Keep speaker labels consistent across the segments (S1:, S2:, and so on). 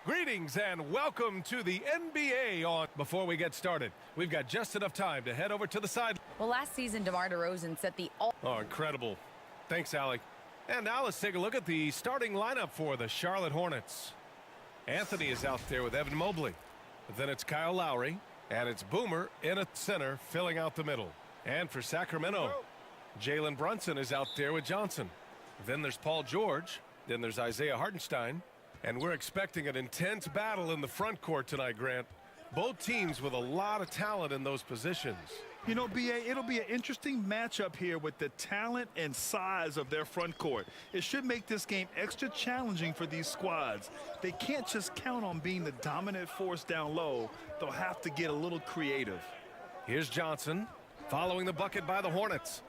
S1: Greetings and welcome to the NBA. Before we get started, we've got just enough time to head over to the side.
S2: Well, last season, DeMar DeRozan set the
S1: Oh, incredible. Thanks, Alec. And now let's take a look at the starting lineup for the Charlotte Hornets. Anthony is out there with Evan Mobley. Then it's Kyle Lowry. And it's Boomer in a center, filling out the middle. And for Sacramento, Jalen Brunson is out there with Johnson. Then there's Paul George. Then there's Isaiah Hartenstein. And we're expecting an intense battle in the front court tonight, Grant. Both teams with a lot of talent in those positions.
S3: You know, B.A., it'll be an interesting matchup here with the talent and size of their front court. It should make this game extra challenging for these squads. They can't just count on being the dominant force down low. They'll have to get a little creative.
S1: Here's Johnson, following the bucket by the Hornets.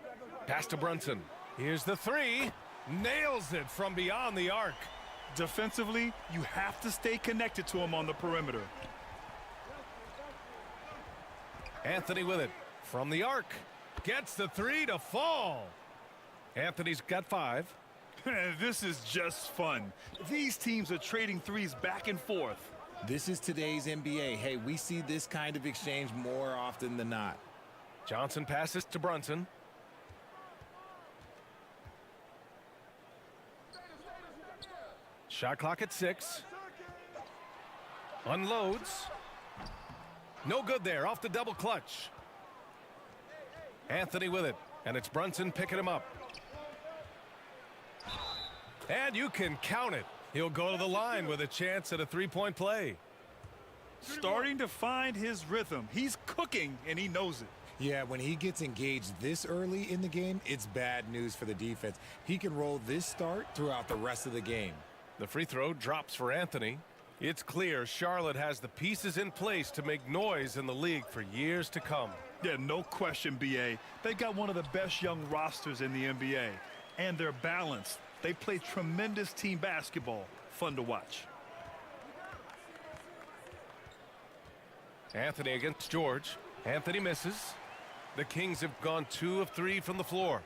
S1: Pass to Brunson. Here's the three. Nails it from beyond the arc.
S3: Defensively, you have to stay connected to him on the perimeter.
S1: Anthony with it from the arc. Gets the three to fall. Anthony's got 5.
S3: This is just fun. These teams are trading threes back and forth.
S4: This is today's NBA. Hey, we see this kind of exchange more often than not.
S1: Johnson passes to Brunson. Shot clock at 6. Unloads. No good there, off the double clutch. Anthony with it, and it's Brunson picking him up. And you can count it. He'll go to the line with a chance at a three-point play.
S3: Starting to find his rhythm. He's cooking, and he knows it.
S4: Yeah, when he gets engaged this early in the game, it's bad news for the defense. He can roll this start throughout the rest of the game.
S1: The free throw drops for Anthony. It's clear Charlotte has the pieces in place to make noise in the league for years to come.
S3: Yeah, no question, B.A. They've got one of the best young rosters in the NBA. And they're balanced. They play tremendous team basketball. Fun to watch.
S1: Anthony against George. Anthony misses. The Kings have gone 2 of 3 from the floor.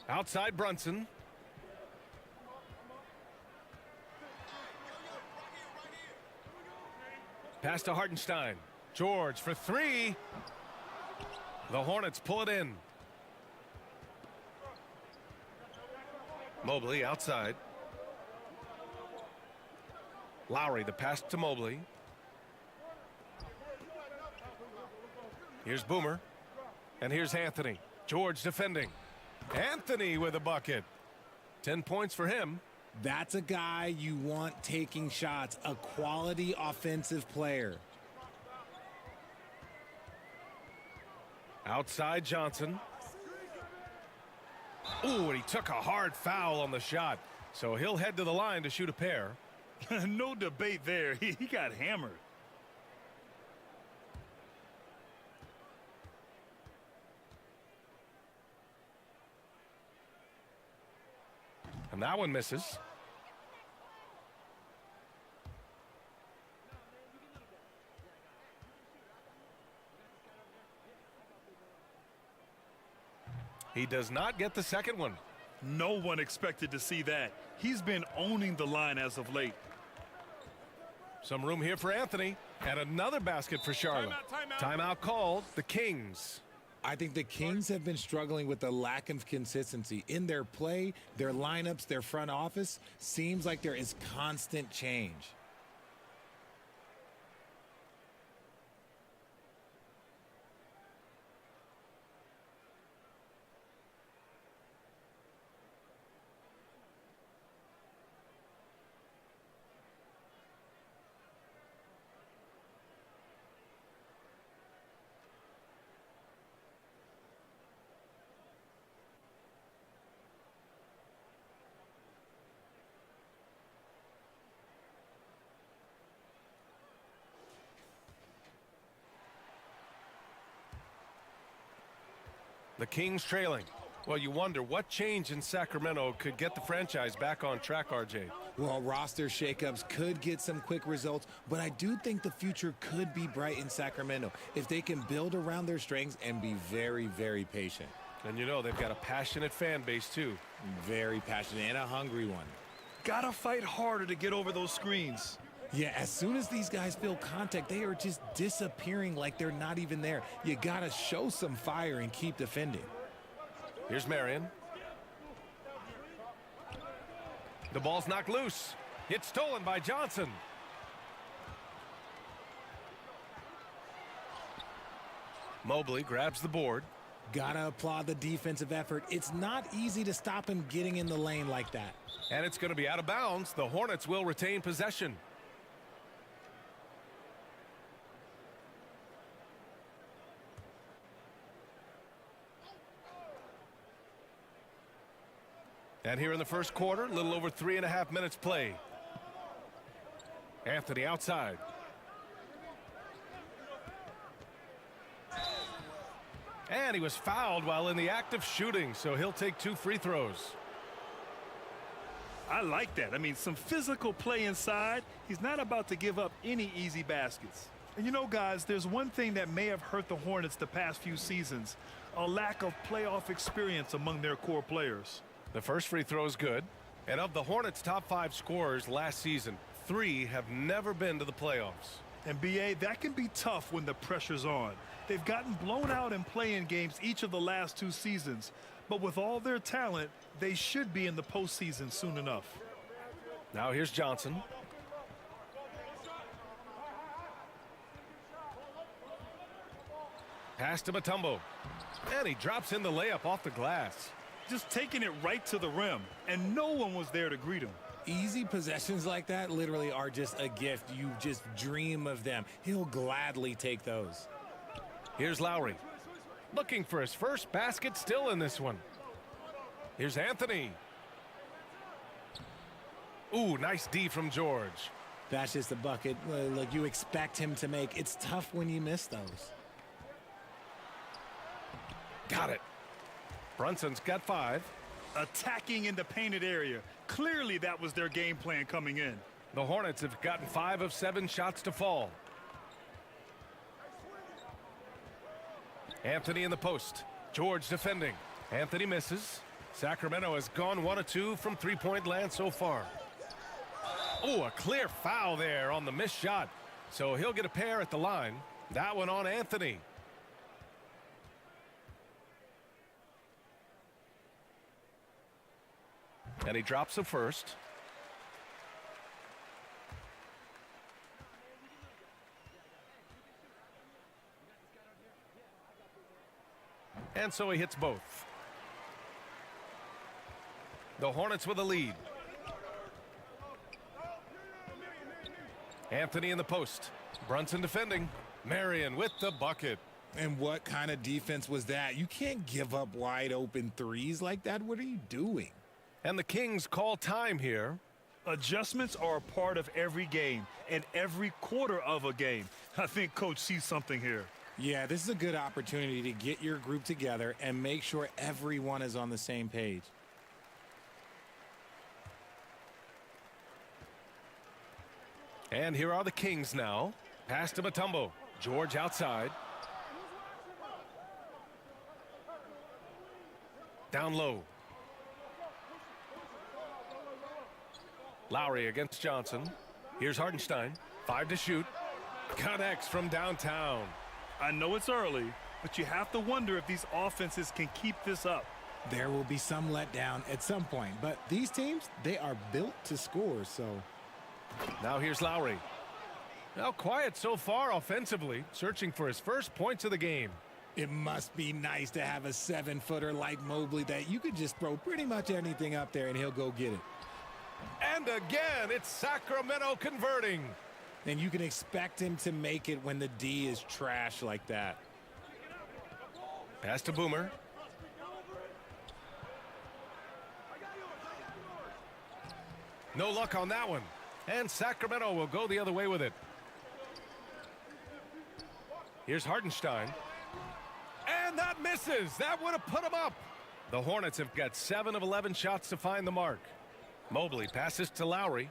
S1: Outside Brunson. Pass to Hartenstein. George for 3. The Hornets pull it in. Mobley outside. Lowry, the pass to Mobley. Here's Boomer. And here's Anthony. George defending. Anthony with a bucket. 10 points for him.
S4: That's a guy you want taking shots, a quality offensive player.
S1: Outside Johnson. Ooh, and he took a hard foul on the shot. So he'll head to the line to shoot a pair.
S3: No debate there. He got hammered.
S1: And that one misses. He does not get the second one.
S3: No one expected to see that. He's been owning the line as of late.
S1: Some room here for Anthony. And another basket for Charlotte. Timeout called. The Kings.
S4: I think the Kings have been struggling with the lack of consistency in their play, their lineups, their front office. Seems like there is constant change.
S1: The Kings trailing. Well, you wonder what change in Sacramento could get the franchise back on track, RJ.
S4: Well, roster shakeups could get some quick results, but I do think the future could be bright in Sacramento if they can build around their strengths and be very, very patient.
S1: And you know, they've got a passionate fan base, too.
S4: Very passionate and a hungry one.
S3: Gotta fight harder to get over those screens.
S4: Yeah, as soon as these guys feel contact, they are just disappearing like they're not even there. You gotta show some fire and keep defending.
S1: Here's Marion. The ball's knocked loose. It's stolen by Johnson. Mobley grabs the board.
S4: Gotta applaud the defensive effort. It's not easy to stop him getting in the lane like that.
S1: And it's going to be out of bounds. The Hornets will retain possession. And here in the first quarter, a little over 3.5 minutes play. Anthony outside. And he was fouled while in the act of shooting, so he'll take 2 free throws.
S3: I like that. I mean, some physical play inside. He's not about to give up any easy baskets. And you know, guys, there's one thing that may have hurt the Hornets the past few seasons: a lack of playoff experience among their core players.
S1: The first free throw is good. And of the Hornets' top 5 scorers last season, 3 have never been to the playoffs.
S3: And BA, that can be tough when the pressure's on. They've gotten blown out in play-in games each of the last 2 seasons. But with all their talent, they should be in the postseason soon enough.
S1: Now here's Johnson. Pass to Mutombo. And he drops in the layup off the glass.
S3: Just taking it right to the rim, and no one was there to greet him.
S4: Easy possessions like that literally are just a gift. You just dream of them. He'll gladly take those.
S1: Here's Lowry. Looking for his first basket still in this one. Here's Anthony. Ooh, nice D from George.
S4: That's just a bucket like you expect him to make. It's tough when you miss those.
S1: Got it. Brunson's got 5.
S3: Attacking in the painted area. Clearly that was their game plan coming in.
S1: The Hornets have gotten 5 of 7 shots to fall. Anthony in the post. George defending. Anthony misses. Sacramento has gone 1 of 2 from three-point land so far. Oh, a clear foul there on the missed shot. So he'll get a pair at the line. That one on Anthony. And he drops the first. And so he hits both. The Hornets with a lead. Anthony in the post. Brunson defending. Marion with the bucket.
S4: And what kind of defense was that? You can't give up wide open threes like that. What are you doing?
S1: And the Kings call time here.
S3: Adjustments are a part of every game and every quarter of a game. I think Coach sees something here.
S4: Yeah, this is a good opportunity to get your group together and make sure everyone is on the same page.
S1: And here are the Kings now. Pass to Mutombo. George outside. Down low. Lowry against Johnson. Here's Hartenstein. 5 to shoot. Connects from downtown.
S3: I know it's early, but you have to wonder if these offenses can keep this up.
S4: There will be some letdown at some point, but these teams, they are built to score, so.
S1: Now here's Lowry. Now quiet so far offensively, searching for his first points of the game.
S4: It must be nice to have a 7-footer like Mobley that you could just throw pretty much anything up there and he'll go get it.
S1: And again, it's Sacramento converting.
S4: And you can expect him to make it when the D is trash like that.
S1: Pass to Boomer. No luck on that one. And Sacramento will go the other way with it. Here's Hartenstein. And that misses. That would have put him up. The Hornets have got 7 of 11 shots to find the mark. Mobley passes to Lowry.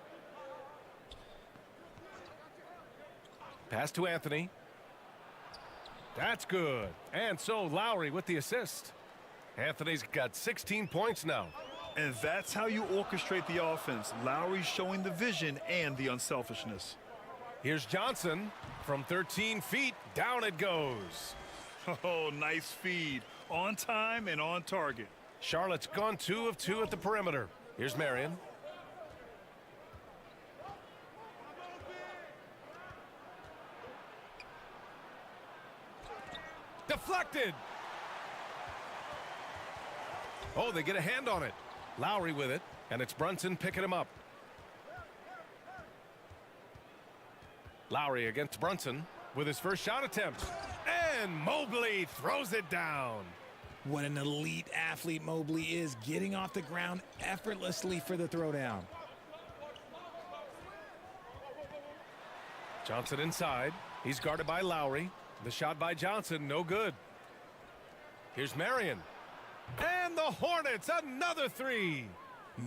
S1: Pass to Anthony. That's good. And so Lowry with the assist. Anthony's got 16 points now.
S3: And that's how you orchestrate the offense. Lowry showing the vision and the unselfishness.
S1: Here's Johnson from 13 feet. Down it goes.
S3: Oh, nice feed. On time and on target.
S1: Charlotte's gone 2 of 2 at the perimeter. Here's Marion. Deflected. Oh, they get a hand on it. Lowry with it, and it's Brunson picking him up. Lowry against Brunson with his first shot attempt. And Mobley throws it down.
S4: What an elite athlete Mobley is, getting off the ground effortlessly for the throwdown.
S1: Johnson inside. He's guarded by Lowry. The shot by Johnson, no good. Here's Marion. And the Hornets, another 3.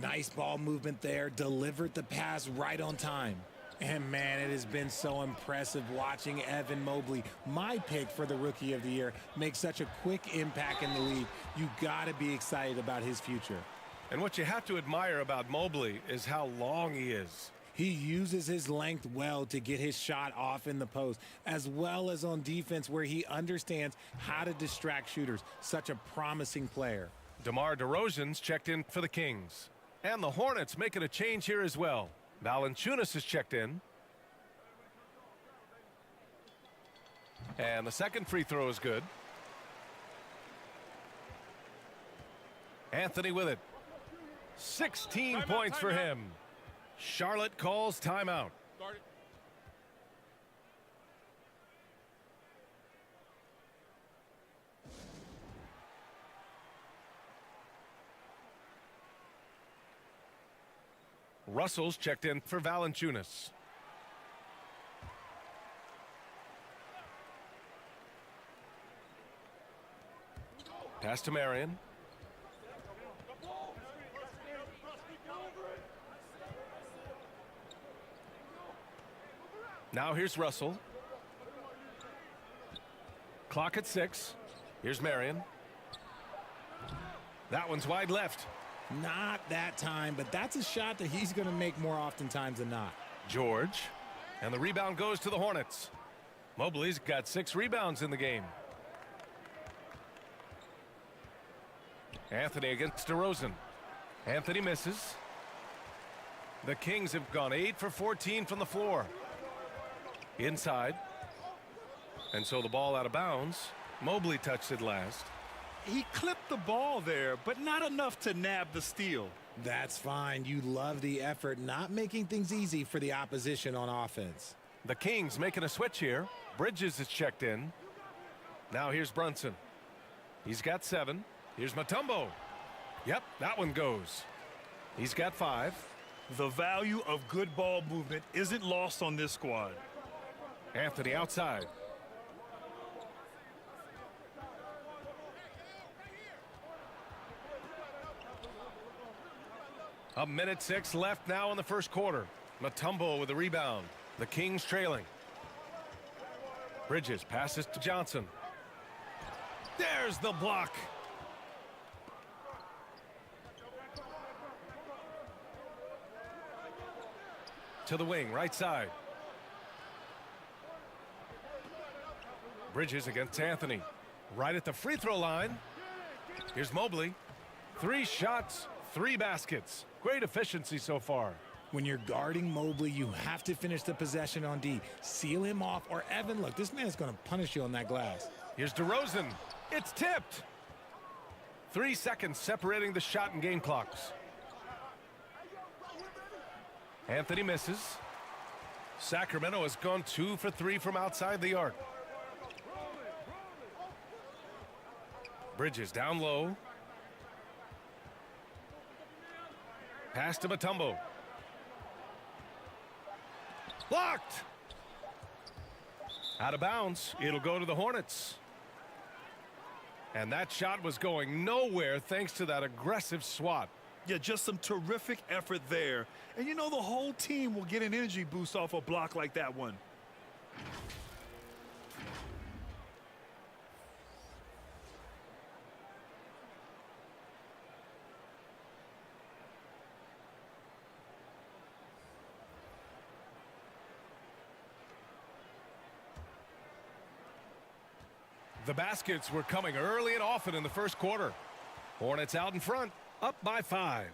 S4: Nice ball movement there, delivered the pass right on time. And man, it has been so impressive watching Evan Mobley, my pick for the Rookie of the Year, make such a quick impact in the league. You gotta be excited about his future.
S1: And what you have to admire about Mobley is how long he is.
S4: He uses his length well to get his shot off in the post, as well as on defense where he understands how to distract shooters. Such a promising player.
S1: DeMar DeRozan's checked in for the Kings. And the Hornets making a change here as well. Valanciunas is checked in. And the second free throw is good. Anthony with it. 16 points for him. Charlotte calls timeout. Russell's checked in for Valanciunas. Pass to Marion. Now here's Russell. Clock at 6. Here's Marion. That one's wide left.
S4: Not that time, but that's a shot that he's going to make more oftentimes than not.
S1: George. And the rebound goes to the Hornets. Mobley's got 6 rebounds in the game. Anthony against DeRozan. Anthony misses. The Kings have gone 8 for 14 from the floor. Inside. And so the ball out of bounds. Mobley touched it last.
S3: He clipped the ball there, but not enough to nab the steal.
S4: That's fine. You love the effort, not making things easy for the opposition on offense.
S1: The Kings making a switch here. Bridges is checked in. Now here's Brunson. He's got 7. Here's Mutombo. Yep, that one goes. He's got 5.
S3: The value of good ball movement isn't lost on this squad.
S1: Anthony outside. A minute 6 left now in the first quarter. Mutombo with the rebound. The Kings trailing. Bridges passes to Johnson. There's the block. To the wing, right side. Bridges against Anthony. Right at the free throw line. Here's Mobley. 3 shots, 3 baskets. Great efficiency so far.
S4: When you're guarding Mobley, you have to finish the possession on D. Seal him off, or Evan, look, this man's going to punish you on that glass.
S1: Here's DeRozan. It's tipped. 3 seconds separating the shot and game clocks. Anthony misses. Sacramento has gone 2 for 3 from outside the arc. Bridges down low. Pass to Mutombo. Blocked. Out of bounds. It'll go to the Hornets. And that shot was going nowhere thanks to that aggressive swat.
S3: Yeah, just some terrific effort there. And you know the whole team will get an energy boost off a block like that one.
S1: The baskets were coming early and often in the first quarter. Hornets out in front, up by 5.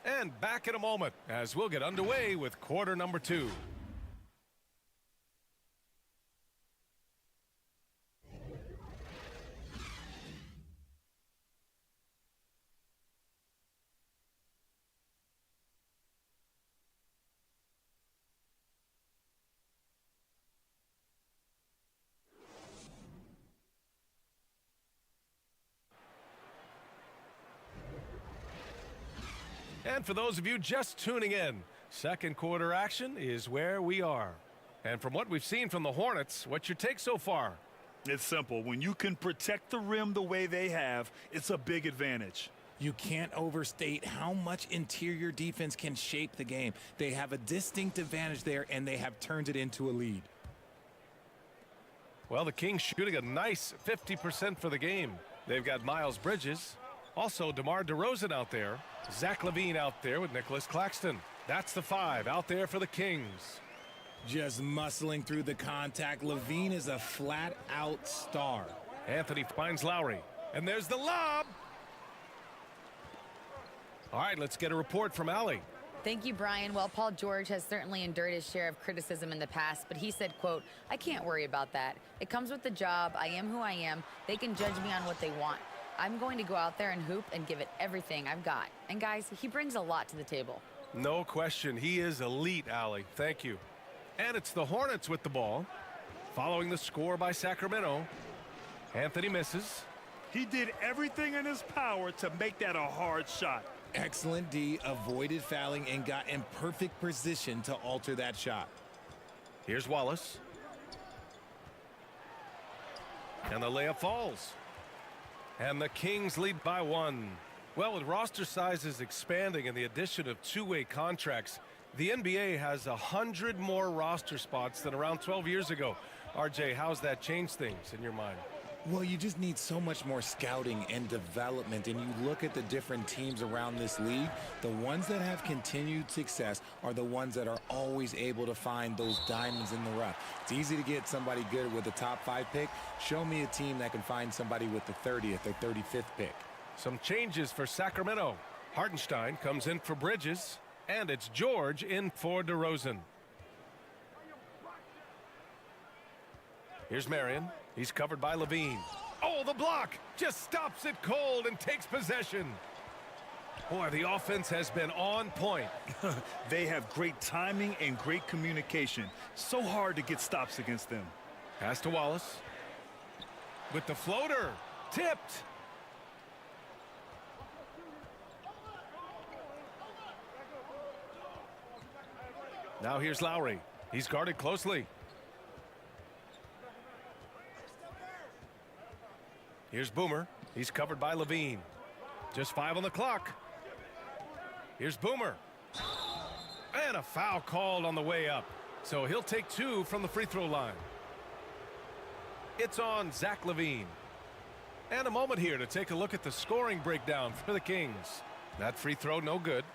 S1: And back in a moment as we'll get underway with quarter number 2. And for those of you just tuning in, second quarter action is where we are. And from what we've seen from the Hornets, what's your take so far?
S3: It's simple. When you can protect the rim the way they have, it's a big advantage.
S4: You can't overstate how much interior defense can shape the game. They have a distinct advantage there, and they have turned it into a lead.
S1: Well, the Kings shooting a nice 50% for the game. They've got Miles Bridges, also DeMar DeRozan out there, Zach LaVine out there with Nicholas Claxton. That's the 5 out there for the Kings.
S4: Just muscling through the contact. LaVine is a flat-out star.
S1: Anthony finds Lowry, and there's the lob. All right, let's get a report from Allie.
S2: Thank you, Brian. Well, Paul George has certainly endured his share of criticism in the past, but he said, quote, "I can't worry about that. It comes with the job. I am who I am. They can judge me on what they want. I'm going to go out there and hoop and give it everything I've got." And guys, he brings a lot to the table.
S1: No question. He is elite, Allie. Thank you. And it's the Hornets with the ball. Following the score by Sacramento. Anthony misses.
S3: He did everything in his power to make that a hard shot.
S4: Excellent D, avoided fouling, and got in perfect position to alter that shot.
S1: Here's Wallace. And the layup falls. And the Kings lead by 1. Well, with roster sizes expanding and the addition of two-way contracts, the NBA has 100 more roster spots than around 12 years ago. RJ, how's that changed things in your mind?
S4: Well, you just need so much more scouting and development, and you look at the different teams around this league, the ones that have continued success are the ones that are always able to find those diamonds in the rough. It's easy to get somebody good with a top 5 pick. Show me a team that can find somebody with the 30th or 35th pick.
S1: Some changes for Sacramento. Hartenstein comes in for Bridges, and it's George in for DeRozan. Here's Marion. He's covered by LaVine. Oh, the block just stops it cold and takes possession. Boy, the offense has been on point.
S3: They have great timing and great communication. So hard to get stops against them.
S1: Pass to Wallace. With the floater. Tipped. Now here's Lowry. He's guarded closely. Here's Boomer. He's covered by LaVine. Just 5 on the clock. Here's Boomer. And a foul called on the way up. So he'll take 2 from the free throw line. It's on Zach LaVine. And a moment here to take a look at the scoring breakdown for the Kings. That free throw no good.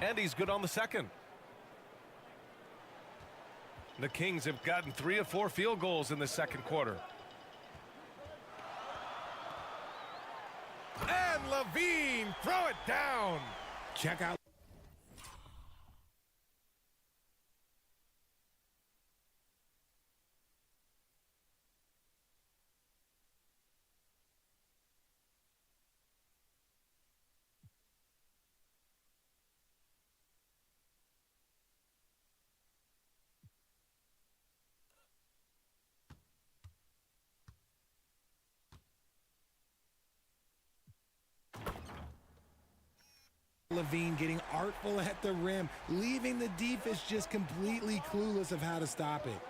S1: And he's good on the second. The Kings have gotten 3 of 4 field goals in the second quarter. And LaVine, throw it down.
S4: Check out. LaVine getting artful at the rim, leaving the defense just completely clueless of how to stop it.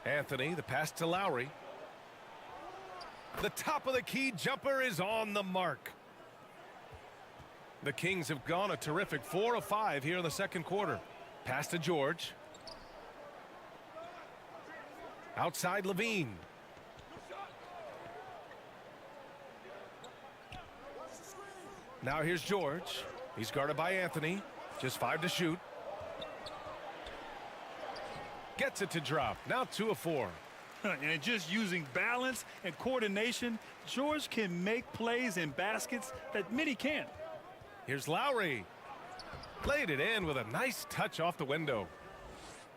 S1: Anthony, the pass to Lowry. The top of the key jumper is on the mark. The Kings have gone a terrific 4 of 5 here in the second quarter. Pass to George. Outside LaVine. Now here's George. He's guarded by Anthony. Just 5 to shoot. Gets it to drop. Now 2 of 4.
S3: And just using balance and coordination, George can make plays and baskets that many can't.
S1: Here's Lowry. Laid it in with a nice touch off the window.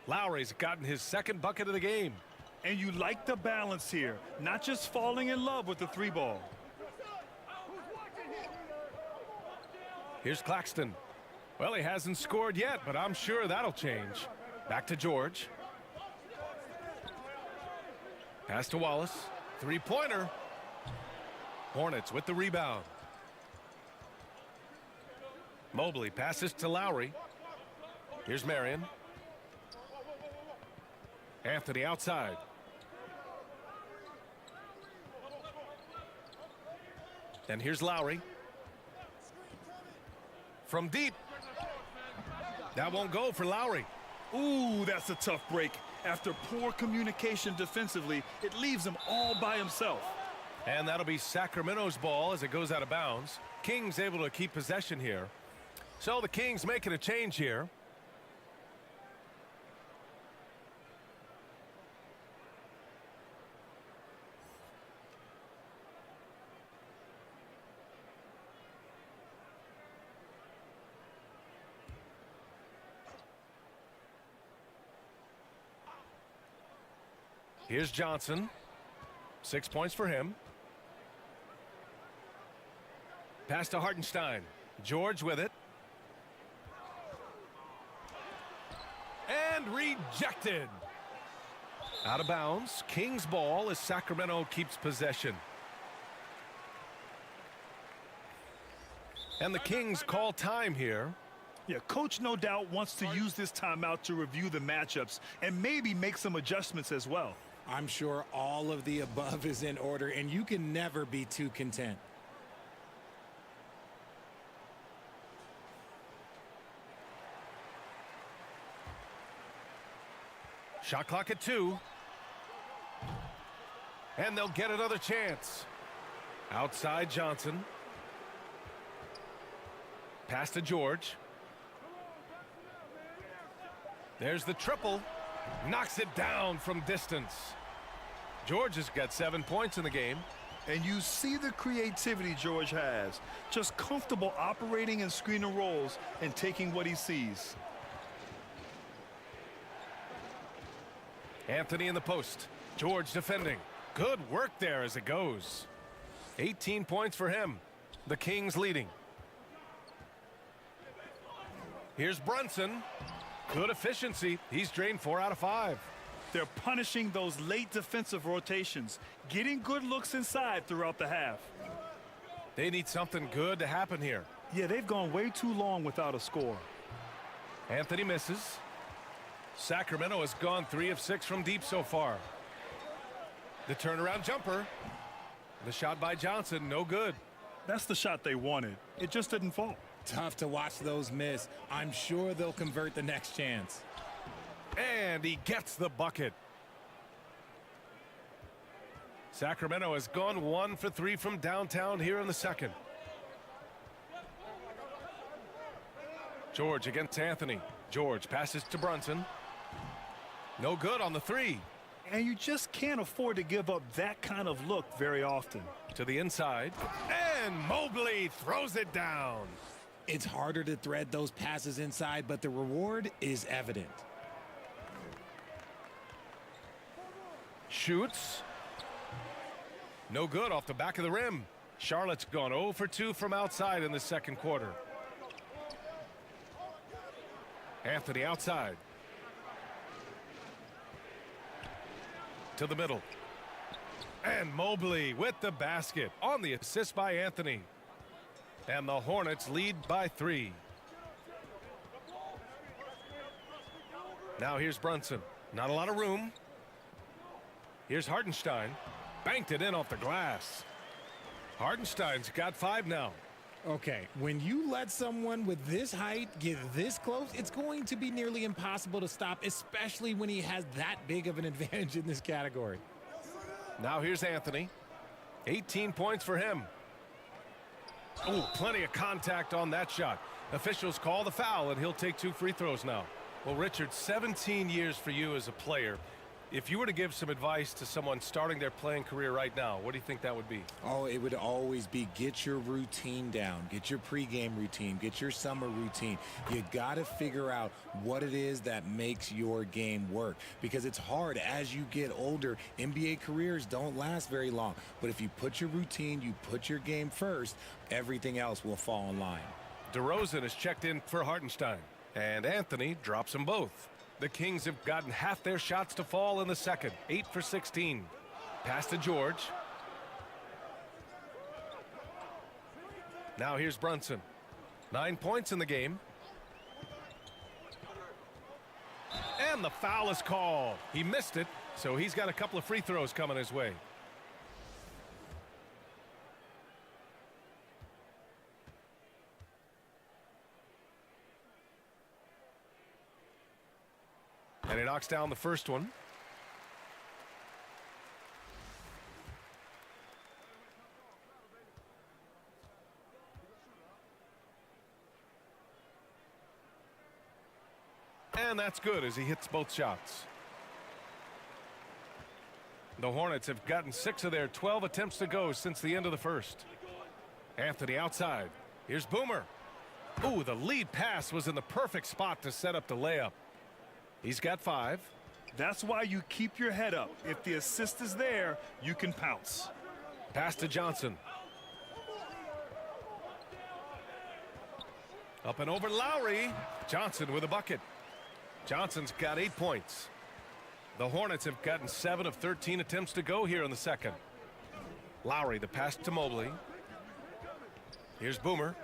S1: Lowry's gotten his second bucket of the game.
S3: And you like the balance here, not just falling in love with the 3-ball.
S1: Here's Claxton. Well, he hasn't scored yet, but I'm sure that'll change. Back to George. Pass to Wallace. 3-pointer. Hornets with the rebound. Mobley passes to Lowry. Here's Marion. Anthony outside. And here's Lowry. From deep. That won't go for Lowry.
S3: Ooh, that's a tough break. After poor communication defensively, it leaves him all by himself.
S1: And that'll be Sacramento's ball as it goes out of bounds. Kings able to keep possession here. So the Kings making a change here. Here's Johnson. 6 points for him. Pass to Hartenstein. George with it. And rejected. Out of bounds. Kings ball as Sacramento keeps possession. And the Kings call time here.
S3: Yeah, coach no doubt wants to use this timeout to review the matchups and maybe make some adjustments as well.
S4: I'm sure all of the above is in order, and you can never be too content.
S1: Shot clock at 2. And they'll get another chance. Outside Johnson. Pass to George. There's the triple. Knocks it down from distance. George has got 7 points in the game.
S3: And you see the creativity George has. Just comfortable operating in screen and rolls and taking what he sees.
S1: Anthony in the post. George defending. Good work there as it goes. 18 points for him. The Kings leading. Here's Brunson. Good efficiency. He's drained 4 out of 5.
S3: They're punishing those late defensive rotations, getting good looks inside throughout the half.
S1: They need something good to happen here.
S3: Yeah, they've gone way too long without a score.
S1: Anthony misses. Sacramento has gone 3 of 6 from deep so far. The turnaround jumper. The shot by Johnson, no good.
S3: That's the shot they wanted. It just didn't fall.
S4: Tough to watch those miss. I'm sure they'll convert the next chance.
S1: And he gets the bucket. Sacramento has gone 1 for 3 from downtown here in the second. George against Anthony. George passes to Brunson. No good on the 3.
S3: And you just can't afford to give up that kind of look very often.
S1: To the inside. And Mobley throws it down.
S4: It's harder to thread those passes inside, but the reward is evident.
S1: Shoots. No good off the back of the rim. Charlotte's gone 0 for 2 from outside in the second quarter. Anthony outside. To the middle. And Mobley with the basket on the assist by Anthony. And the Hornets lead by 3. Now here's Brunson. Not a lot of room. Here's Hartenstein. Banked it in off the glass. Hartenstein's got 5 now.
S4: Okay, when you let someone with this height get this close, it's going to be nearly impossible to stop, especially when he has that big of an advantage in this category.
S1: Now here's Anthony. 18 points for him. Oh, plenty of contact on that shot. Officials call the foul, and he'll take 2 free throws now. Well, Richard, 17 years for you as a player. If you were to give some advice to someone starting their playing career right now, what do you think that would be?
S4: Oh, it would always be get your routine down. Get your pregame routine. Get your summer routine. You got to figure out what it is that makes your game work. Because it's hard as you get older. NBA careers don't last very long. But if you put your routine, you put your game first, everything else will fall in line.
S1: DeRozan is checked in for Hartenstein. And Anthony drops them both. The Kings have gotten half their shots to fall in the second. 8 for 16. Pass to George. Now here's Brunson. 9 points in the game. And the foul is called. He missed it, so he's got a couple of free throws coming his way. And he knocks down the first one. And that's good as he hits both shots. The Hornets have gotten 6 of their 12 attempts to go since the end of the first. Anthony outside. Here's Boomer. Ooh, the lead pass was in the perfect spot to set up the layup. He's got 5.
S3: That's why you keep your head up. If the assist is there, you can pounce.
S1: Pass to Johnson. Up and over Lowry. Johnson with a bucket. Johnson's got 8 points. The Hornets have gotten 7 of 13 attempts to go here in the second. Lowry, the pass to Mobley. Here's Boomer.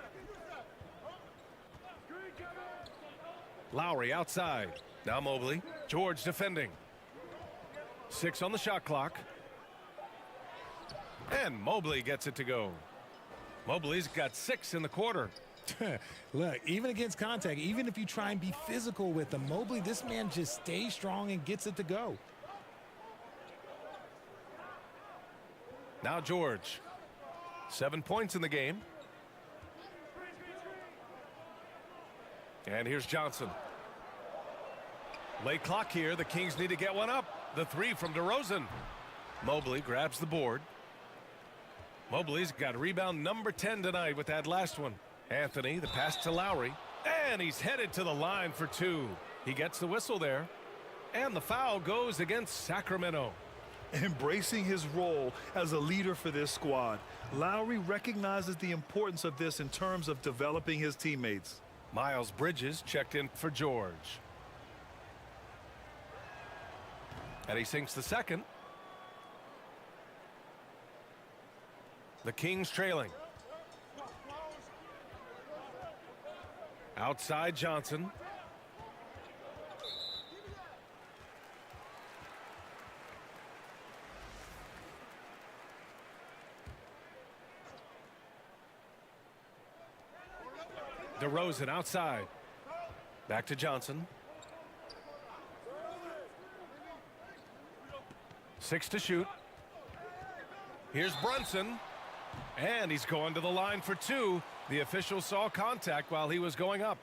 S1: Lowry outside. Now Mobley. George defending. 6 on the shot clock. And Mobley gets it to go. Mobley's got 6 in the quarter.
S4: Look, even against contact, even if you try and be physical with him, Mobley, this man just stays strong and gets it to go.
S1: Now George. 7 points in the game. And here's Johnson. Late clock here. The Kings need to get one up. The 3 from DeRozan. Mobley grabs the board. Mobley's got rebound number 10 tonight with that last one. Anthony, the pass to Lowry. And he's headed to the line for 2. He gets the whistle there. And the foul goes against Sacramento.
S3: Embracing his role as a leader for this squad, Lowry recognizes the importance of this in terms of developing his teammates.
S1: Miles Bridges checked in for George. And he sinks the second. The Kings trailing. Outside Johnson. DeRozan outside. Back to Johnson. 6 to shoot. Here's Brunson. And he's going to the line for 2. The official saw contact while he was going up.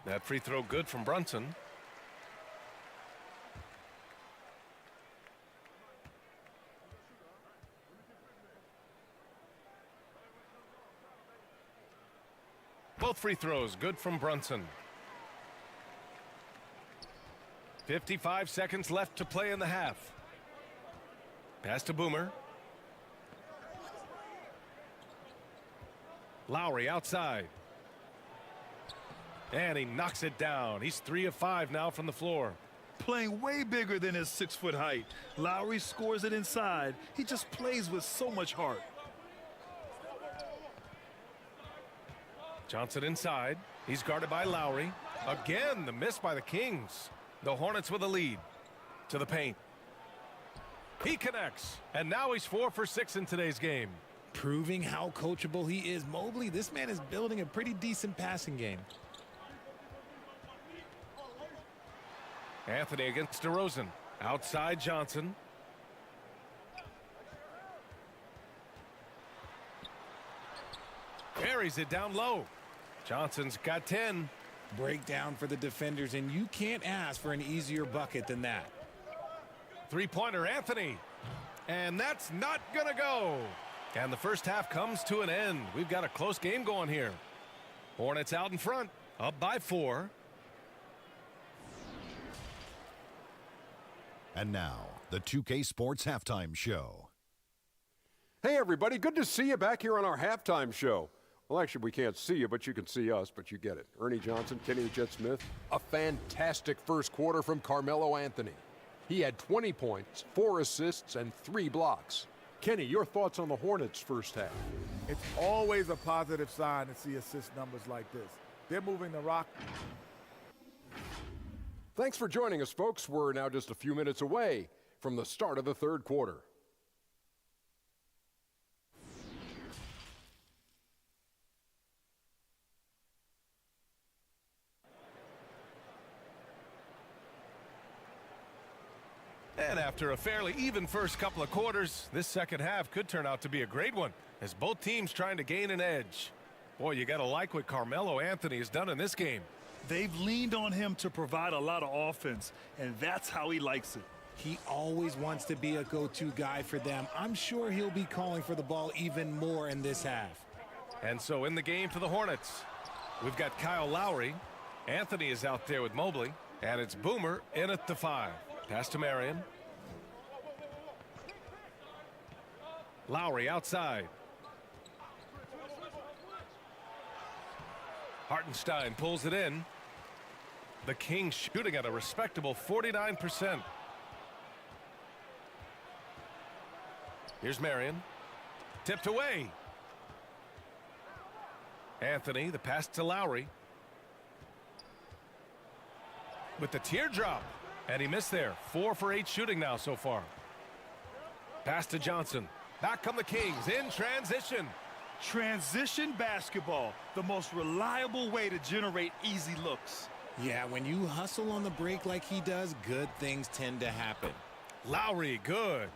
S1: That free throw good from Brunson. Both free throws good from Brunson. 55 seconds left to play in the half. Pass to Boomer. Lowry outside. And he knocks it down. He's 3 of 5 now from the floor.
S3: Playing way bigger than his 6-foot height. Lowry scores it inside. He just plays with so much heart.
S1: Johnson inside. He's guarded by Lowry. Again, the miss by the Kings. The Hornets with a lead. To the paint. He connects. And now he's 4 for 6 in today's game.
S4: Proving how coachable he is. Mobley, this man is building a pretty decent passing game.
S1: Anthony against DeRozan. Outside Johnson. Carries it down low. Johnson's got 10.
S4: Breakdown for the defenders, and you can't ask for an easier bucket than that.
S1: Three-pointer Anthony. And that's not going to go. And the first half comes to an end. We've got a close game going here. Hornets out in front. Up by 4.
S5: And now, the 2K Sports Halftime Show.
S6: Hey, everybody. Good to see you back here on our halftime show. Well, actually, we can't see you, but you can see us, but you get it. Ernie Johnson, Kenny the Jet Smith. A fantastic first quarter from Carmelo Anthony. He had 20 points, 4 assists, and 3 blocks. Kenny, your thoughts on the Hornets' first half?
S7: It's always a positive sign to see assist numbers like this. They're moving the rock.
S6: Thanks for joining us, folks. We're now just a few minutes away from the start of the third quarter.
S1: And after a fairly even first couple of quarters, this second half could turn out to be a great one as both teams trying to gain an edge. Boy, you got to like what Carmelo Anthony has done in this game.
S3: They've leaned on him to provide a lot of offense, and that's how he likes it.
S4: He always wants to be a go-to guy for them. I'm sure he'll be calling for the ball even more in this half.
S1: And so in the game for the Hornets, we've got Kyle Lowry. Anthony is out there with Mobley, and it's Boomer in at the 5. Pass to Marion. Lowry outside. Hartenstein pulls it in. The Kings shooting at a respectable 49%. Here's Marion. Tipped away. Anthony, the pass to Lowry. With the teardrop. And he missed there. 4 for 8 shooting now so far. Pass to Johnson. Back come the Kings in transition.
S3: Transition basketball, the most reliable way to generate easy looks.
S4: Yeah, when you hustle on the break like he does, good things tend to happen.
S1: Lowry, good.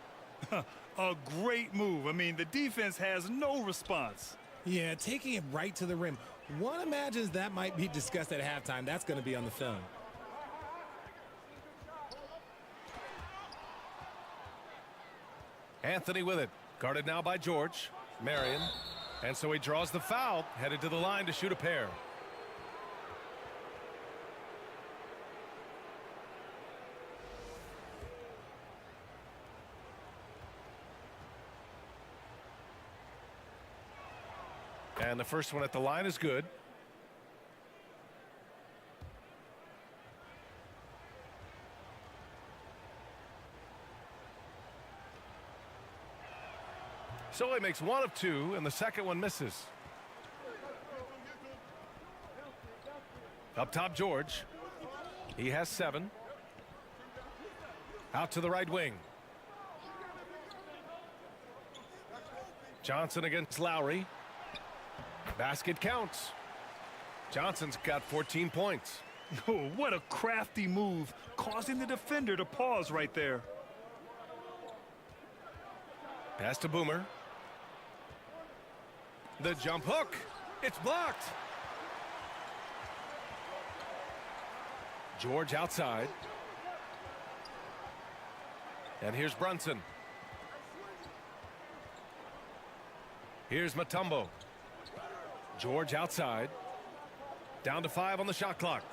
S3: A great move. I mean, the defense has no response.
S4: Yeah, taking it right to the rim. One imagines that might be discussed at halftime. That's going to be on the film.
S1: Anthony with it. Guarded now by George. Marion. And so he draws the foul. Headed to the line to shoot a pair. And the first one at the line is good. So he makes 1 of 2, and the second one misses. Up top, George. He has 7. Out to the right wing. Johnson against Lowry. Basket counts. Johnson's got 14 points.
S3: Oh, what a crafty move, causing the defender to pause right there.
S1: Pass to Boomer. The jump hook. It's blocked. George outside. And here's Brunson. Here's Mutombo. George outside. Down to 5 on the shot clock.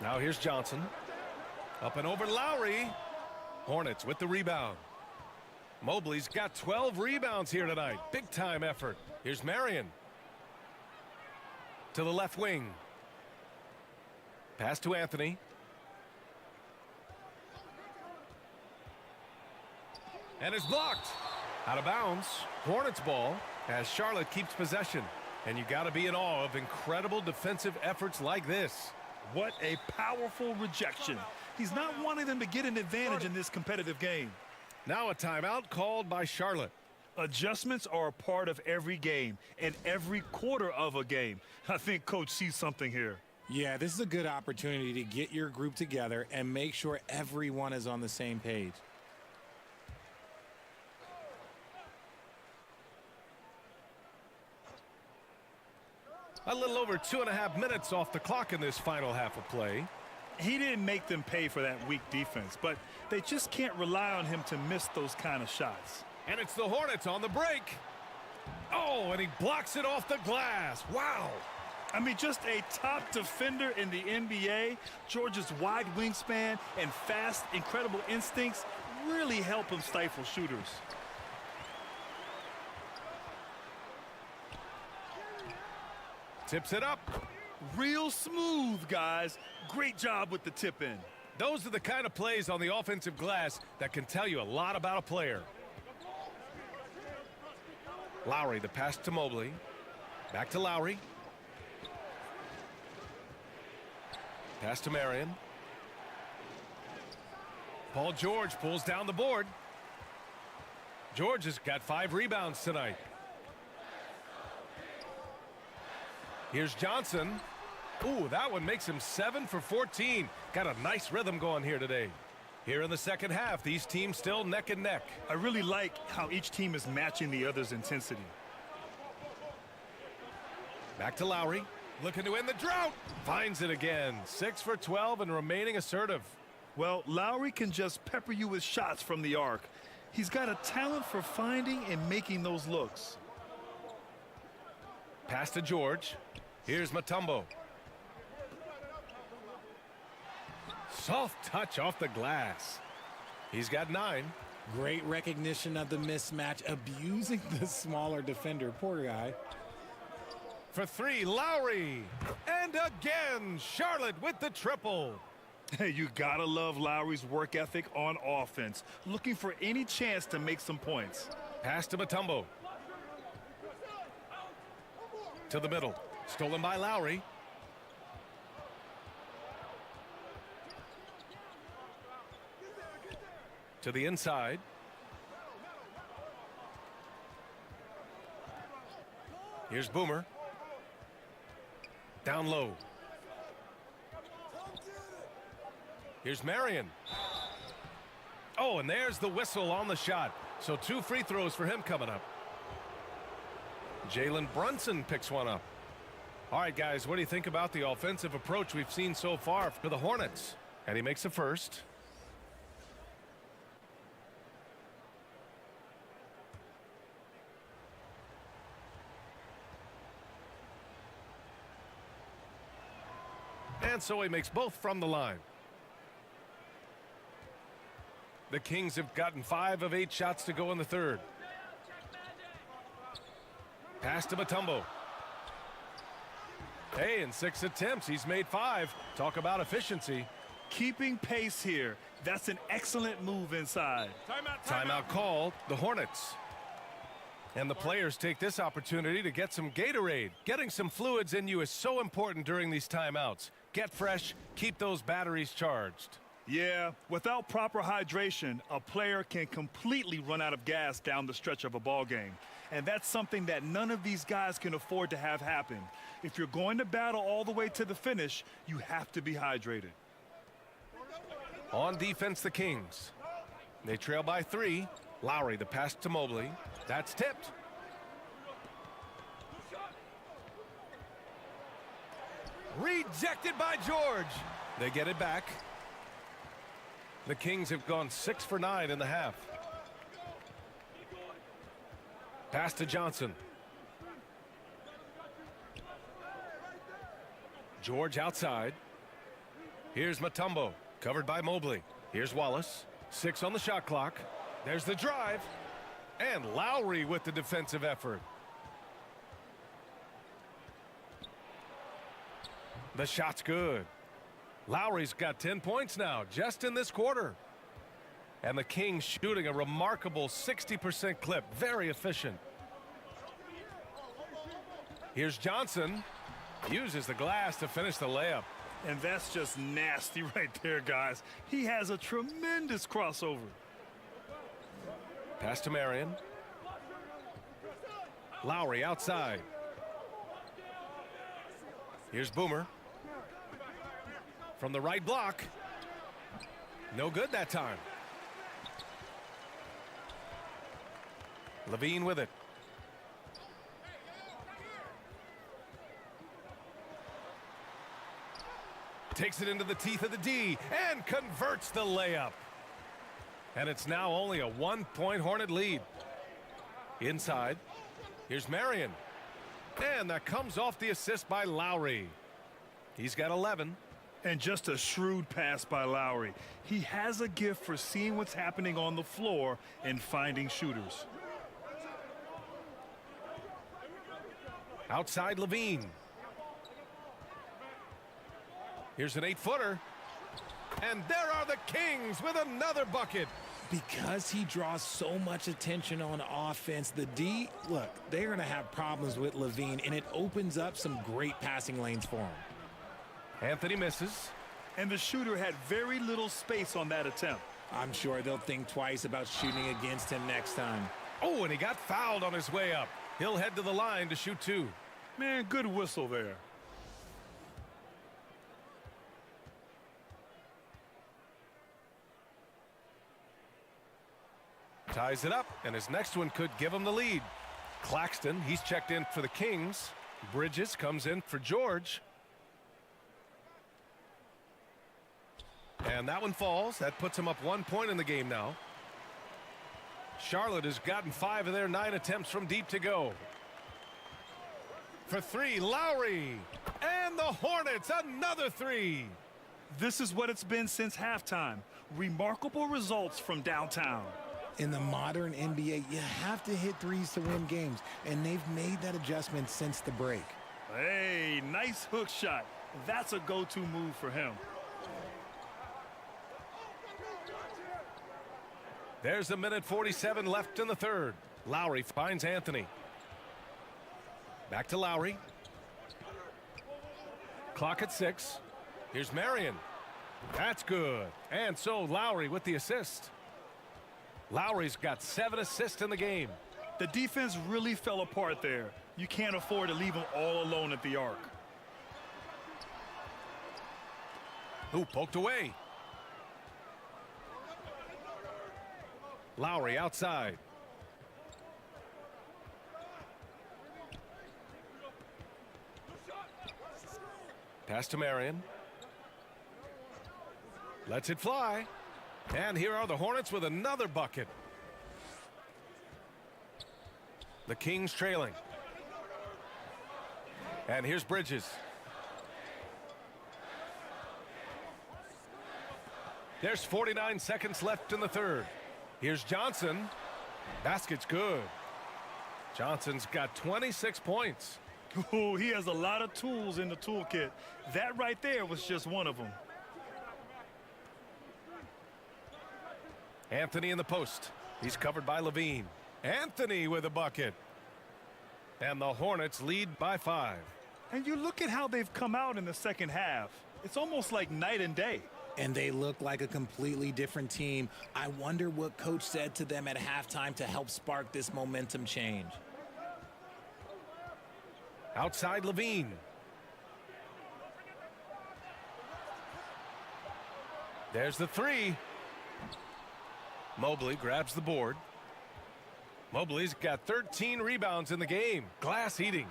S1: Now here's Johnson. Up and over Lowry. Hornets with the rebound. Mobley's got 12 rebounds here tonight. Big time effort. Here's Marion. To the left wing. Pass to Anthony. And it's blocked. Out of bounds. Hornets ball as Charlotte keeps possession. And you got to be in awe of incredible defensive efforts like this.
S3: What a powerful rejection. He's not wanting them to get an advantage in this competitive game.
S1: Now a timeout called by Charlotte.
S3: Adjustments are a part of every game and every quarter of a game. I think Coach sees something here.
S4: Yeah, this is a good opportunity to get your group together and make sure everyone is on the same page.
S1: A little over 2.5 minutes off the clock in this final half of play.
S3: He didn't make them pay for that weak defense, but they just can't rely on him to miss those kind of shots.
S1: And it's the Hornets on the break. Oh, and he blocks it off the glass. Wow.
S3: I mean, just a top defender in the NBA. George's wide wingspan and fast, incredible instincts really help him stifle shooters.
S1: Tips it up.
S3: Real smooth, guys. Great job with the tip in.
S1: Those are the kind of plays on the offensive glass that can tell you a lot about a player. Lowry, the pass to Mobley. Back to Lowry. Pass to Marion. Paul George pulls down the board. George has got 5 rebounds tonight. Here's Johnson. Ooh, that one makes him 7 for 14. Got a nice rhythm going here today. Here in the second half, these teams still neck and neck.
S3: I really like how each team is matching the other's intensity.
S1: Back to Lowry. Looking to end the drought. Finds it again. 6 for 12 and remaining assertive.
S3: Well, Lowry can just pepper you with shots from the arc. He's got a talent for finding and making those looks.
S1: Pass to George. Here's Mutombo. Soft touch off the glass. He's got 9.
S4: Great recognition of the mismatch, abusing the smaller defender. Poor guy.
S1: For 3, Lowry. And again, Charlotte with the triple.
S3: Hey, you gotta love Lowry's work ethic on offense. Looking for any chance to make some points.
S1: Pass to Mutombo. To the middle. Stolen by Lowry. To the inside. Here's Boomer. Down low. Here's Marion. Oh, and there's the whistle on the shot. So 2 free throws for him coming up. Jalen Brunson picks one up. All right, guys, what do you think about the offensive approach we've seen so far for the Hornets? And he makes a first. And so he makes both from the line. The Kings have gotten 5 of 8 shots to go in the third. Pass to Mutombo. Hey, in 6 attempts, he's made 5. Talk about efficiency.
S3: Keeping pace here. That's an excellent move inside.
S1: Timeout called. The Hornets. And the players take this opportunity to get some Gatorade. Getting some fluids in you is so important during these timeouts. Get fresh, keep those batteries charged.
S3: Yeah, without proper hydration, a player can completely run out of gas down the stretch of a ball game. And that's something that none of these guys can afford to have happen. If you're going to battle all the way to the finish, you have to be hydrated.
S1: On defense, the Kings. They trail by 3. Lowry, the pass to Mobley. That's tipped. Rejected by George. They get it back. The Kings have gone 6 for 9 in the half. Pass to Johnson. George outside. Here's Mutombo, covered by Mobley. Here's Wallace. 6 on the shot clock. There's the drive. And Lowry with the defensive effort. The shot's good. Lowry's got 10 points now, just in this quarter. And the Kings shooting a remarkable 60% clip. Very efficient. Here's Johnson. Uses the glass to finish the layup.
S3: And that's just nasty right there, guys. He has a tremendous crossover.
S1: Pass to Marion. Lowry outside. Here's Boomer. From the right block. No good that time. Levine with it. Takes it into the teeth of the D and converts the layup. And it's now only a 1-point Hornet lead. Inside. Here's Marion. And that comes off the assist by Lowry. He's got 11.
S3: And just a shrewd pass by Lowry. He has a gift for seeing what's happening on the floor and finding shooters.
S1: Outside Levine. Here's an 8-footer. And there are the Kings with another bucket.
S4: Because he draws so much attention on offense, the D, look, they're going to have problems with Levine, and it opens up some great passing lanes for him.
S1: Anthony misses.
S3: And the shooter had very little space on that attempt.
S4: I'm sure they'll think twice about shooting against him next time.
S1: Oh, and he got fouled on his way up. He'll head to the line to shoot 2.
S3: Man, good whistle there.
S1: Ties it up, and his next one could give him the lead. Claxton, he's checked in for the Kings. Bridges comes in for George. And that one falls. That puts him up 1 point in the game now. Charlotte has gotten 5 of their 9 attempts from deep to go. For 3, Lowry. And the Hornets, another 3.
S3: This is what it's been since halftime. Remarkable results from downtown.
S4: In the modern NBA, you have to hit threes to win games, and they've made that adjustment since the break.
S3: Hey, nice hook shot. That's a go-to move for him.
S1: There's a minute 47 left in the third. Lowry finds Anthony. Back to Lowry. Clock at 6. Here's Marion. That's good. And so Lowry with the assist. Lowry's got 7 assists in the game.
S3: The defense really fell apart there. You can't afford to leave them all alone at the arc.
S1: Ooh, poked away. Lowry outside. Pass to Marion. Lets it fly. And here are the Hornets with another bucket. The Kings trailing. And here's Bridges. There's 49 seconds left in the third. Here's Johnson. Basket's good. Johnson's got 26 points.
S3: Oh, he has a lot of tools in the toolkit. That right there was just one of them.
S1: Anthony in the post. He's covered by Levine. Anthony with a bucket. And the Hornets lead by 5.
S3: And you look at how they've come out in the second half. It's almost like night and day.
S4: And they look like a completely different team. I wonder what coach said to them at halftime to help spark this momentum change.
S1: Outside Levine. There's the 3. Mobley grabs the board. Mobley's got 13 rebounds in the game. Glass eating.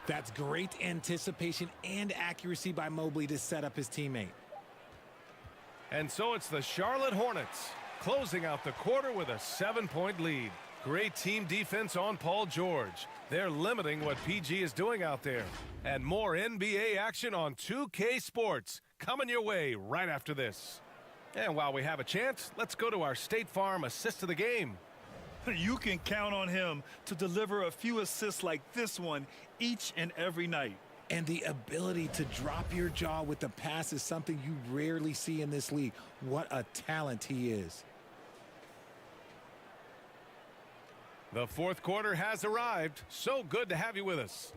S4: That's great anticipation and accuracy by Mobley to set up his teammate.
S1: And so it's the Charlotte Hornets closing out the quarter with a 7-point lead. Great team defense on Paul George. They're limiting what PG is doing out there. And more NBA action on 2K Sports coming your way right after this. And while we have a chance, let's go to our State Farm assist of the game.
S3: You can count on him to deliver a few assists like this one each and every night.
S4: And the ability to drop your jaw with the pass is something you rarely see in this league. What a talent he is.
S1: The fourth quarter has arrived. So good to have you with us.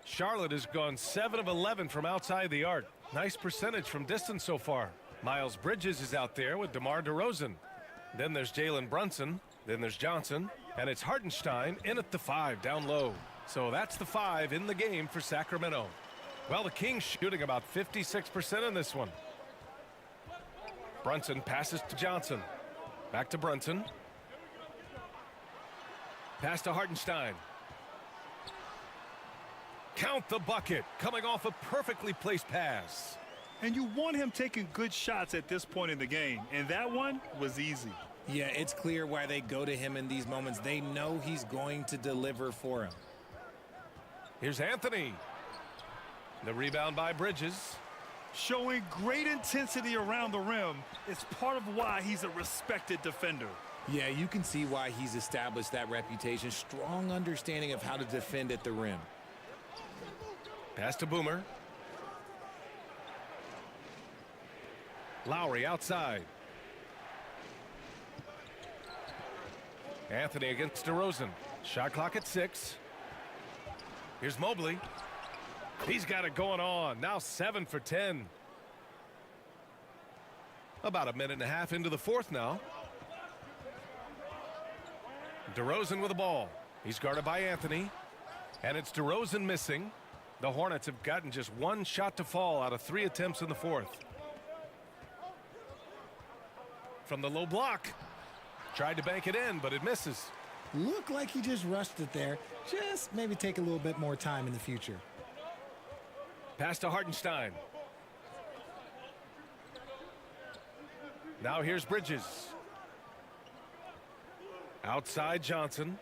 S1: Charlotte has gone 7 of 11 from outside the arc. Nice percentage from distance so far. Miles Bridges is out there with DeMar DeRozan. Then there's Jalen Brunson. Then there's Johnson. And it's Hartenstein in at the 5 down low. So that's the 5 in the game for Sacramento. Well, the Kings shooting about 56% in this one. Brunson passes to Johnson. Back to Brunson. Pass to Hartenstein. Count the bucket, coming off a perfectly placed pass.
S3: And you want him taking good shots at this point in the game, and that one was easy.
S4: Yeah, it's clear why they go to him in these moments. They know he's going to deliver for him.
S1: Here's Anthony. The rebound by Bridges.
S3: Showing great intensity around the rim is part of why he's a respected defender.
S4: Yeah, you can see why he's established that reputation. Strong understanding of how to defend at the rim.
S1: Pass to Boomer. Lowry outside. Anthony against DeRozan. Shot clock at 6. Here's Mobley. He's got it going on. Now 7 for 10. About a minute and a half into the fourth now. DeRozan with the ball. He's guarded by Anthony. And it's DeRozan missing. The Hornets have gotten just 1 shot to fall out of 3 attempts in the fourth. From the low block. Tried to bank it in, but it misses.
S4: Looked like he just rushed it there. Just maybe take a little bit more time in the future.
S1: Pass to Hartenstein. Now here's Bridges. Outside Johnson.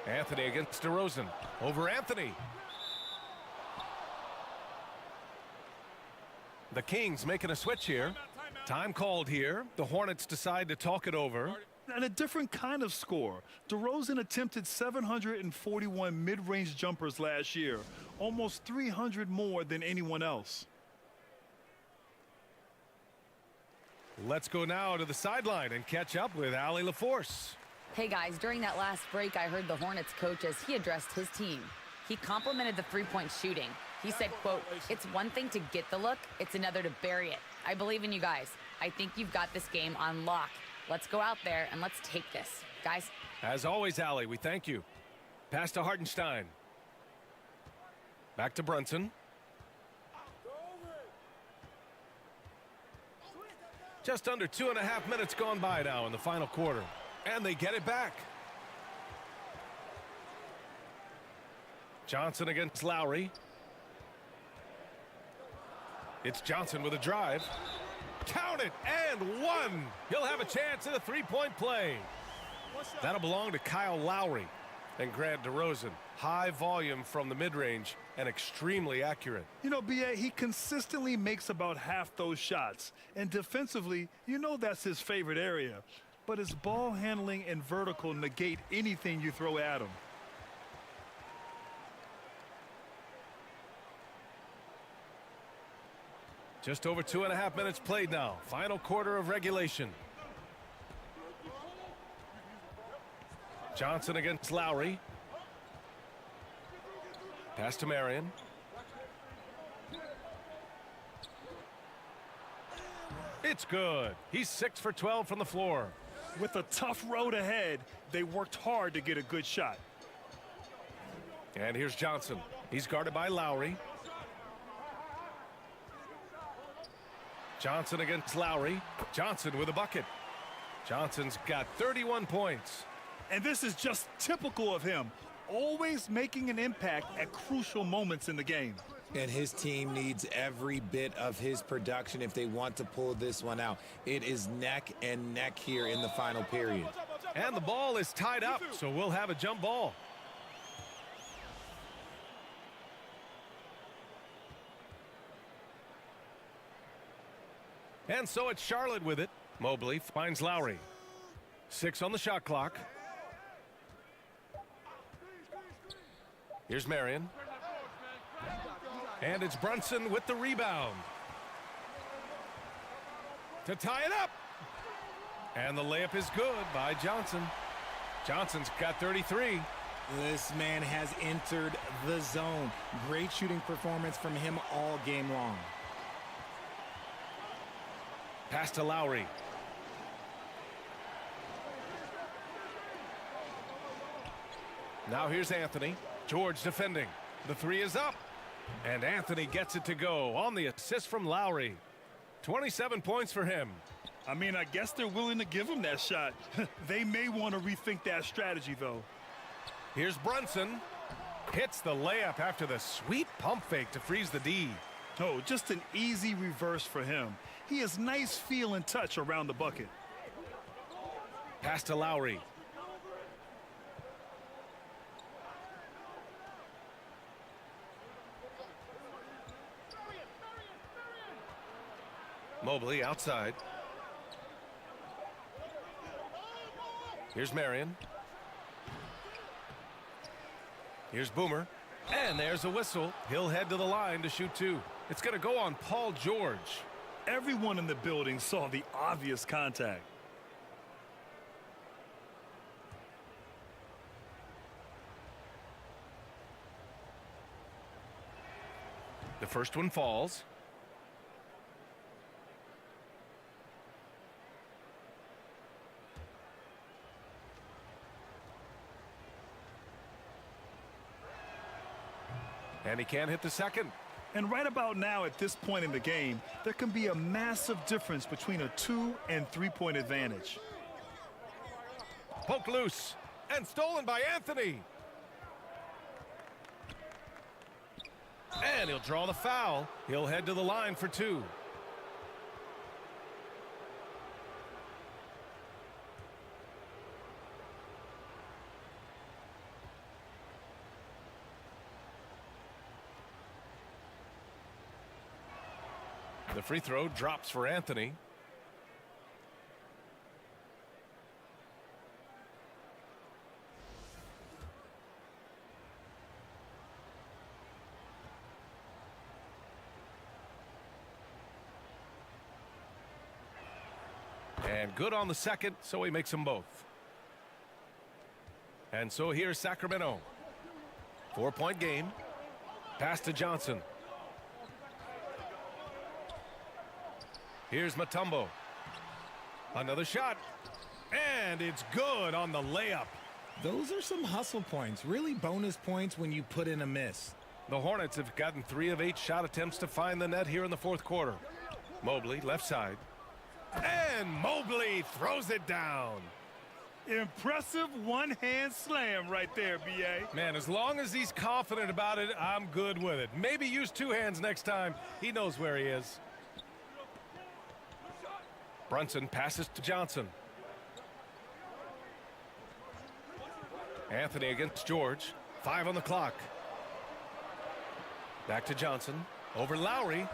S1: Anthony against DeRozan. Over Anthony. The Kings making a switch here. Time called here. The Hornets decide to talk it over.
S3: And a different kind of score. DeRozan attempted 741 mid-range jumpers last year. Almost 300 more than anyone else.
S1: Let's go now to the sideline and catch up with Allie LaForce.
S2: Hey guys, during that last break, I heard the Hornets coach as he addressed his team. He complimented the three-point shooting. He said, quote, "It's one thing to get the look, it's another to bury it. I believe in you guys. I think you've got this game on lock. Let's go out there and let's take this. Guys."
S1: As always, Allie, we thank you. Pass to Hartenstein. Back to Brunson. Just under 2.5 minutes gone by now in the final quarter. And they get it back. Johnson against Lowry. It's Johnson with a drive. Count it, and 1. He'll have a chance at a three-point play. That'll belong to Kyle Lowry and Grant DeRozan. High volume from the mid-range and extremely accurate.
S3: You know, B.A., he consistently makes about half those shots. And defensively, you know that's his favorite area. But his ball handling and vertical negate anything you throw at him.
S1: Just over 2.5 minutes played now. Final quarter of regulation. Johnson against Lowry. Pass to Marion. It's good. He's 6 for 12 from the floor.
S3: With a tough road ahead, they worked hard to get a good shot.
S1: And here's Johnson. He's guarded by Lowry. Johnson against Lowry. Johnson with a bucket. Johnson's got 31 points.
S3: And this is just typical of him. Always making an impact at crucial moments in the game.
S4: And his team needs every bit of his production if they want to pull this one out. It is neck and neck here in the final period.
S1: And the ball is tied up, so we'll have a jump ball. And so it's Charlotte with it. Mobley finds Lowry. 6 on the shot clock. Here's Marion. And it's Brunson with the rebound. To tie it up. And the layup is good by Johnson. Johnson's got 33.
S4: This man has entered the zone. Great shooting performance from him all game long.
S1: Pass to Lowry. Now here's Anthony. George defending. The three is up. And Anthony gets it to go on the assist from Lowry. 27 points for him.
S3: I mean, I guess they're willing to give him that shot. They may want to rethink that strategy, though.
S1: Here's Brunson. Hits the layup after the sweet pump fake to freeze the D.
S3: Oh, just an easy reverse for him. He has nice feel and touch around the bucket.
S1: Pass to Lowry. Mobley outside. Here's Marion. Here's Boomer. And there's a whistle. He'll head to the line to shoot two. It's going to go on Paul George.
S3: Everyone in the building saw the obvious contact.
S1: The first one falls. And he can't hit the second.
S3: And right about now, at this point in the game, there can be a massive difference between a 2- and 3-point advantage.
S1: Poked loose and stolen by Anthony. And he'll draw the foul. He'll head to the line for two. The free throw drops for Anthony. And good on the second, so he makes them both. And so here's Sacramento. 4-point game. Pass to Johnson. Here's Mutombo. Another shot. And it's good on the layup.
S4: Those are some hustle points. Really bonus points when you put in a miss.
S1: The Hornets have gotten 3 of 8 shot attempts to find the net here in the fourth quarter. Mobley, left side. And Mobley throws it down.
S3: Impressive one-hand slam right there, B.A.
S1: Man, as long as he's confident about it, I'm good with it. Maybe use 2 hands next time. He knows where he is. Brunson passes to Johnson. Anthony against George. 5 on the clock. Back to Johnson. Over Lowry.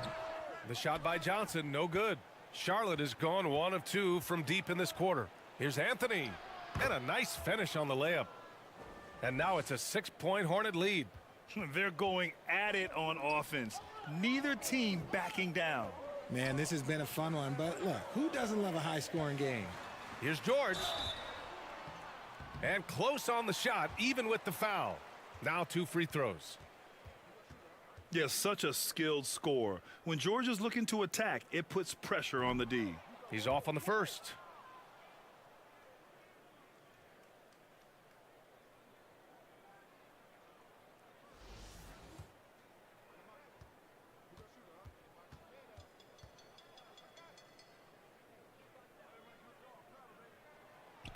S1: The shot by Johnson, no good. Charlotte has gone 1 of 2 from deep in this quarter. Here's Anthony. And a nice finish on the layup. And now it's a 6-point Hornet lead.
S3: They're going at it on offense. Neither team backing down.
S4: Man, this has been a fun one, but look, who doesn't love a high-scoring game?
S1: Here's George. And close on the shot, even with the foul. Now 2 free throws.
S3: Yes, such a skilled scorer. When George is looking to attack, it puts pressure on the D.
S1: He's off on the first.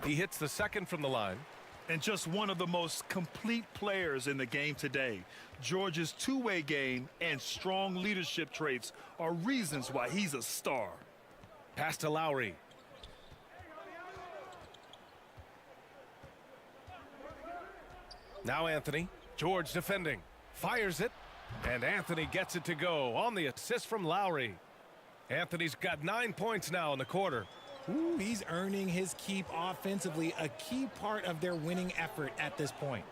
S1: He hits the second from the line.
S3: And just one of the most complete players in the game today. George's two-way game and strong leadership traits are reasons why he's a star.
S1: Pass to Lowry. Now Anthony. George defending. Fires it. And Anthony gets it to go on the assist from Lowry. Anthony's got 9 points now in the quarter.
S4: Ooh, he's earning his keep offensively, a key part of their winning effort at this point.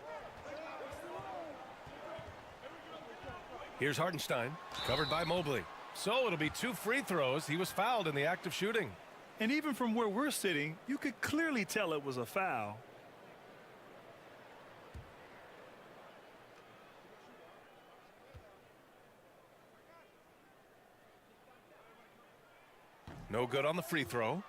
S1: Here's Hartenstein, covered by Mobley. So it'll be 2 free throws. He was fouled in the act of shooting.
S3: And even from where we're sitting, you could clearly tell it was a foul.
S1: No good on the free throw.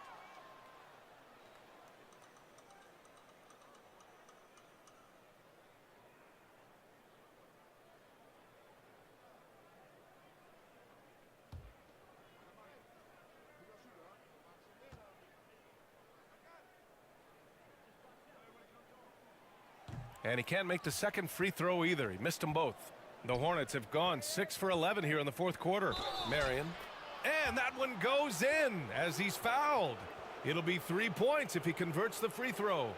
S1: And he can't make the second free throw either. He missed them both. The Hornets have gone 6 for 11 here in the fourth quarter. Marion. And that one goes in as he's fouled. It'll be 3 points if he converts the free throw.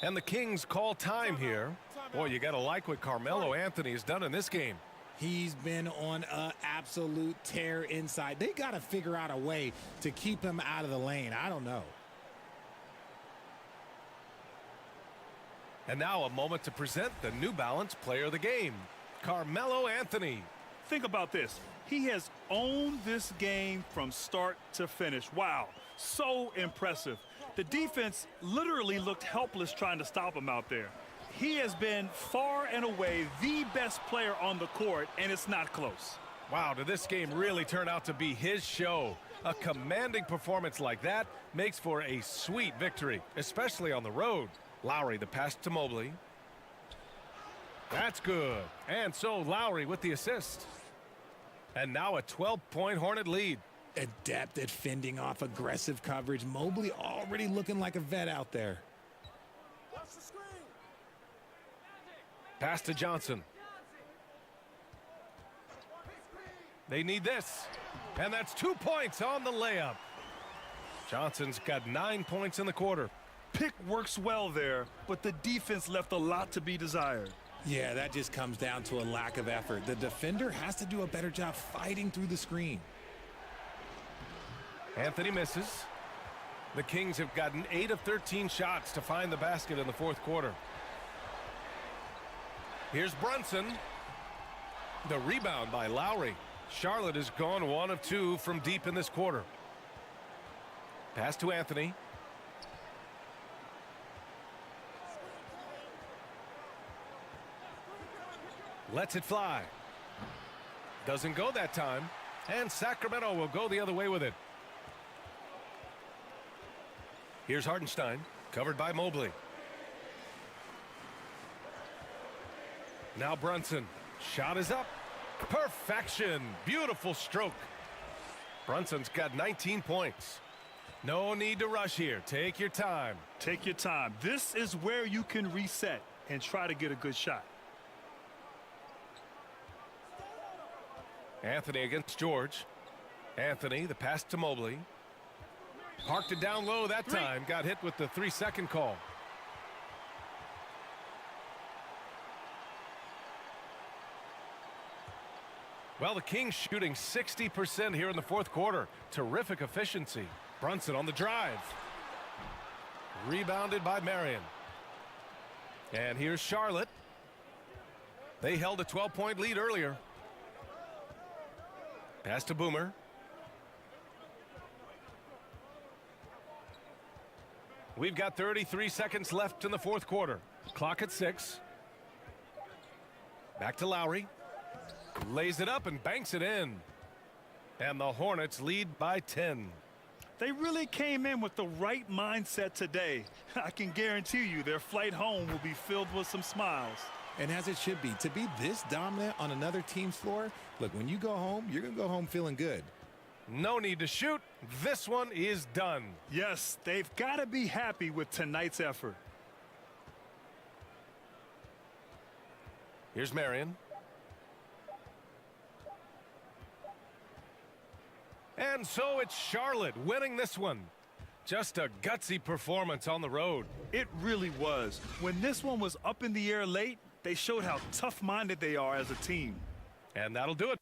S1: And the Kings call time here. Boy, you got to like what Carmelo Anthony has done in this game.
S4: He's been on an absolute tear inside. They got to figure out a way to keep him out of the lane. I don't know.
S1: And now a moment to present the New Balance Player of the Game, Carmelo Anthony.
S3: Think about this. He has owned this game from start to finish. Wow, so impressive. The defense literally looked helpless trying to stop him out there. He has been far and away the best player on the court, and it's not close.
S1: Wow, did this game really turn out to be his show? A commanding performance like that makes for a sweet victory, especially on the road. Lowry, the pass to Mobley. That's good. And so Lowry with the assist. And now a 12-point Hornet lead.
S4: Adept at fending off aggressive coverage. Mobley already looking like a vet out there.
S1: Pass to Johnson. They need this. And that's 2 points on the layup. Johnson's got 9 points in the quarter.
S3: Pick works well there, but the defense left a lot to be desired.
S4: Yeah, that just comes down to a lack of effort. The defender has to do a better job fighting through the screen.
S1: Anthony misses. The Kings have gotten 8 of 13 shots to find the basket in the fourth quarter. Here's Brunson. The rebound by Lowry. Charlotte has gone 1 of 2 from deep in this quarter. Pass to Anthony. Lets it fly. Doesn't go that time. And Sacramento will go the other way with it. Here's Hartenstein, covered by Mobley. Now Brunson. Shot is up. Perfection. Beautiful stroke. Brunson's got 19 points. No need to rush here. Take your time.
S3: Take your time. This is where you can reset and try to get a good shot.
S1: Anthony against George. Anthony, the pass to Mobley. Parked it down low that time. Got hit with the 3-second call. Well, the Kings shooting 60% here in the fourth quarter. Terrific efficiency. Brunson on the drive. Rebounded by Marion. And here's Charlotte. They held a 12-point lead earlier. Pass to Boomer. We've got 33 seconds left in the fourth quarter. Clock at 6. Back to Lowry. Lays it up and banks it in. And the Hornets lead by 10.
S3: They really came in with the right mindset today. I can guarantee you their flight home will be filled with some smiles.
S4: And as it should be, to be this dominant on another team's floor, look, when you go home, you're going to go home feeling good.
S1: No need to shoot. This one is done.
S3: Yes, they've got to be happy with tonight's effort.
S1: Here's Marion. And so it's Charlotte winning this one. Just a gutsy performance on the road.
S3: It really was. When this one was up in the air late, they showed how tough-minded they are as a team.
S1: And that'll do it.